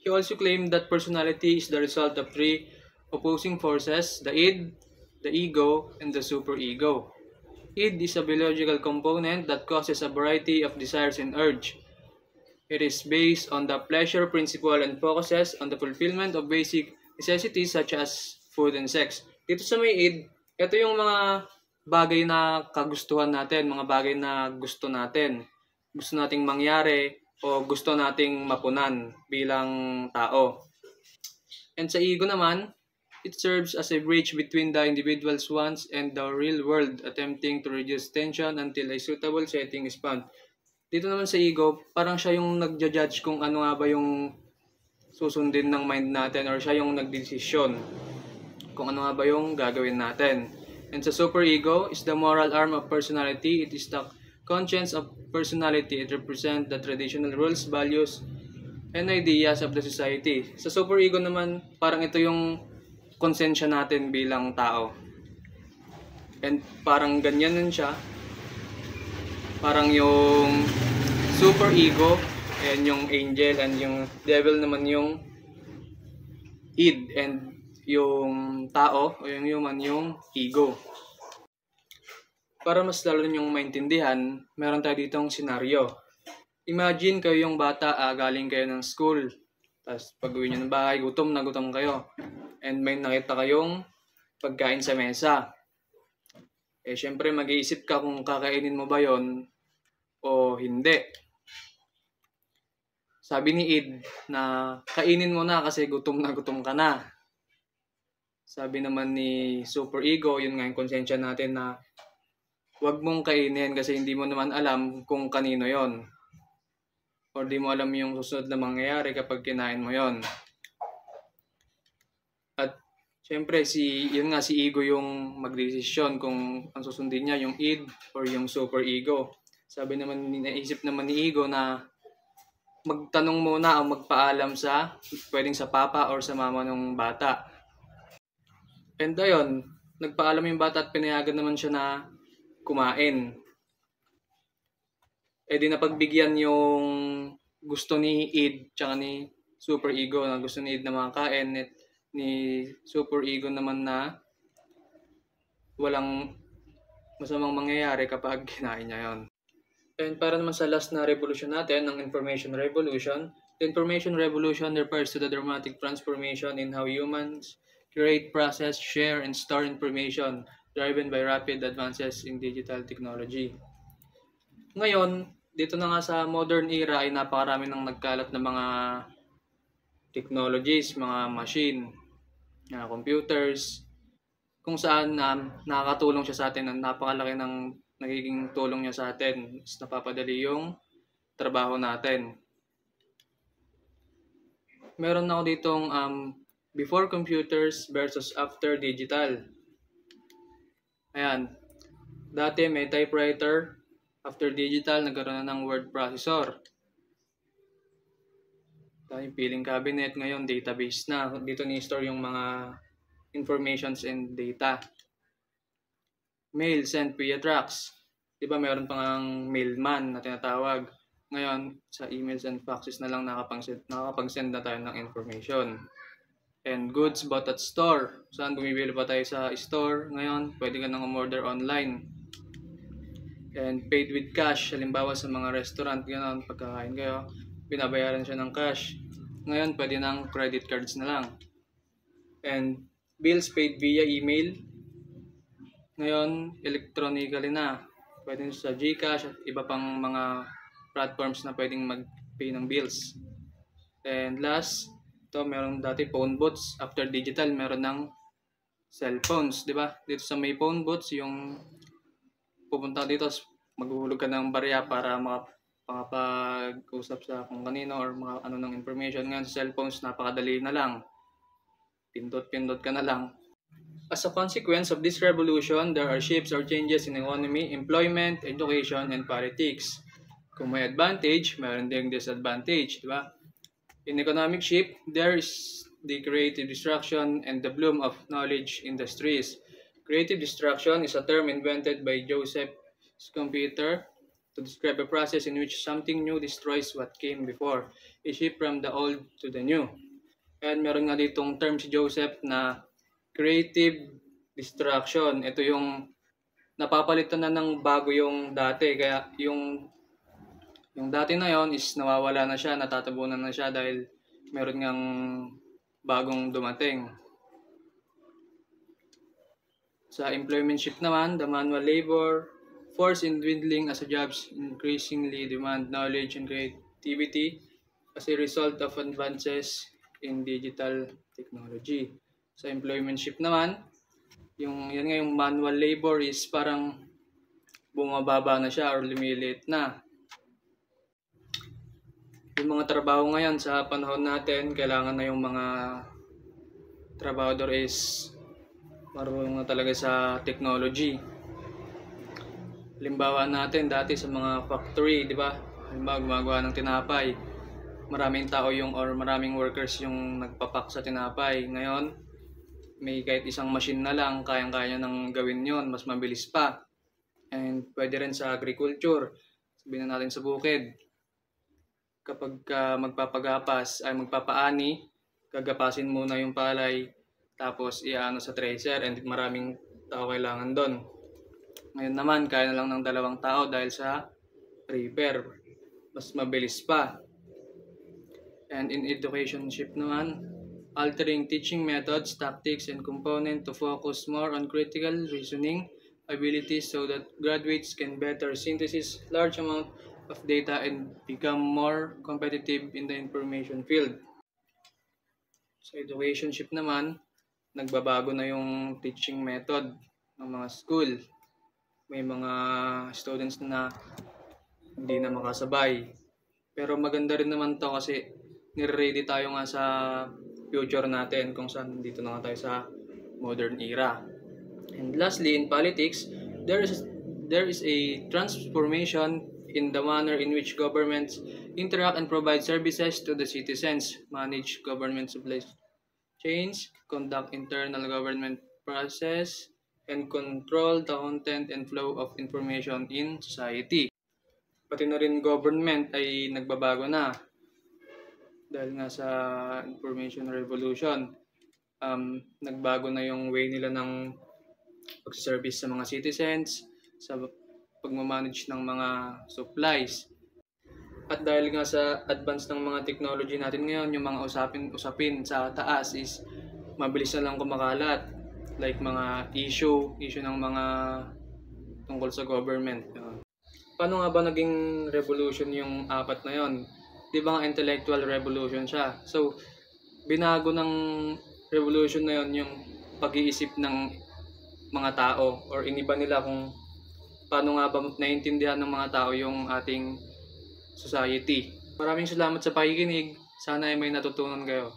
He also claimed that personality is the result of three opposing forces: the id, the ego, and the superego. Id is a biological component that causes a variety of desires and urge. It is based on the pleasure principle and focuses on the fulfillment of basic necessities such as food and sex. Dito sa may id, ito yung mga bagay na kagustuhan natin, mga bagay na gusto natin. Gusto nating mangyari o gusto nating mapunan bilang tao. And sa ego naman, it serves as a bridge between the individual's wants and the real world, attempting to reduce tension until a suitable setting is found. Dito naman sa ego, parang siya yung nagja-judge kung ano nga ba yung susundin ng mind natin, or siya yung nagdesisyon kung ano nga ba yung gagawin natin. And sa superego is the moral arm of personality. It is the conscience of personality. It represents the traditional rules, values, and ideas of the society. Sa superego naman, parang ito yung konsensya natin bilang tao. And parang ganyan nun siya. Parang yung superego, and yung angel, and yung devil naman yung id, and yung tao o yung human yung ego. Para mas lalo yung maintindihan, meron tayo ditong senaryo. Imagine kayo yung bata, galing kayo ng school, tapos pag-uwi nyo ng bahay, gutom na gutom kayo, and may nakita kayong pagkain sa mesa. Syempre mag-iisip ka kung kakainin mo ba yon o hindi. Sabi ni Id na kainin mo na kasi gutom na gutom ka na. Sabi naman ni superego, yun nga yung konsensya natin, na huwag mong kainin kasi hindi mo naman alam kung kanino yon, or di mo alam yung susunod na mangyayari kapag kinain mo yon. At syempre si ego yung magdesisyon kung ang susundin niya, yung id or yung superego. Sabi naman, naisip naman ni ego na magtanong muna o magpaalam sa pwedeng sa papa or sa mama ng bata. And ayun, nagpaalam yung bata at pinayagan naman siya na kumain. Di napagbigyan yung gusto ni id tsaka ni superego, na gusto ni id na makakain, at ni superego naman na walang masamang mangyayari kapag kinain niya yon. And para naman sa last na revolution natin, ang information revolution. The information revolution refers to the dramatic transformation in how humans create, process, share, and store information driven by rapid advances in digital technology. Ngayon, dito na nga sa modern era ay napakarami ng nagkalat na mga technologies, mga machine, computers, kung saan nakakatulong siya sa atin. Napakalaki ng nagiging tulong niya sa atin. Napapadali yung trabaho natin. Meron ako ditong before computers versus after digital. Ayan. Dati may typewriter. After digital, nagkaroon na ng word processor. Yung filing cabinet, ngayon database na. Dito ni-store yung mga informations and data. Mail sent via tracks. Diba meron pang mailman na tinatawag. Ngayon, sa emails and faxes na lang nakakapag-send na tayo ng information. And goods bought at store. Saan bumibili pa tayo sa store? Ngayon, pwede ka nang umorder online. And paid with cash. Halimbawa sa mga restaurant, gano'n, pagkakain kayo, binabayaran siya ng cash. Ngayon, pwede ng credit cards na lang. And bills paid via email. Ngayon, electronically na. Pwede sa GCash at iba pang mga platforms na pwedeng mag-pay ng bills. And last, ito meron dati phone booths. After digital, meron ng cellphones, di ba? Dito sa may phone booths, yung pupunta dito, maghuhulog ka ng barya para makapag-usap sa kung kanino or mga ano ng information. Ngayon sa cellphones, napakadali na lang. Pindot-pindot ka na lang. As a consequence of this revolution, there are shifts or changes in economy, employment, education, and politics. Kung may advantage, mayroon ding disadvantage, di ba? In economic shift, there is the creative destruction and the bloom of knowledge industries. Creative destruction is a term invented by Joseph Schumpeter to describe a process in which something new destroys what came before. A shift from the old to the new. And meron nga ditong term si Joseph na creative destruction. Ito yung napapalitan na ng bago yung dati. Kaya yung dati na yon is nawawala na siya, natatabunan na siya dahil meron ngang bagong dumating. Sa employment shift naman, the manual labor force in dwindling as jobs increasingly demand knowledge and creativity as a result of advances in digital technology. Sa employment shift naman, yung manual labor is parang bumababa na siya or lumiliit na. Yung mga trabaho ngayon sa panahon natin, kailangan na yung mga trabahador is marunong na talaga sa technology. Halimbawa natin dati sa mga factory, di ba? Halimbawa gumagawa ng tinapay. Maraming tao or maraming workers yung nagpapak sa tinapay. Ngayon, may kahit isang machine na lang, kayang-kaya nang gawin yon, mas mabilis pa. And pwede rin sa agriculture. Sabihin na natin sa bukid. Kapag magpapaani, gagapasin muna yung palay, tapos iaano sa tracer, and maraming tao kailangan doon. Ngayon naman, kaya na lang ng 2 tao dahil sa repair. Mas mabilis pa. And in education shift naman, altering teaching methods, tactics, and component to focus more on critical reasoning abilities so that graduates can better synthesize large amount of data and become more competitive in the information field. Sa education shift naman, nagbabago na yung teaching method ng mga school. May mga students na hindi na makasabay. Pero maganda rin naman to kasi nire-ready tayo nga sa future natin kung saan dito na nga tayo sa modern era. And lastly, in politics, there is a transformation in the manner in which governments interact and provide services to the citizens, manage government supply chains, conduct internal government process, and control the content and flow of information in society. Pati na rin government ay nagbabago na dahil nga sa information revolution. Nagbago na yung way nila ng pag-service sa mga citizens, sa pagmamanage ng mga supplies. At dahil nga sa advance ng mga technology natin ngayon, yung mga usapin sa taas is mabilis na lang kumakalat. Like mga issue ng mga tungkol sa government. Paano nga ba naging revolution yung 4 na yon? Di ba nga intellectual revolution siya? So, binago ng revolution na yon yung pag-iisip ng mga tao or iniba nila kung paano nga ba naiintindihan ng mga tao yung ating society. Maraming salamat sa pakikinig. Sana ay may natutunan kayo.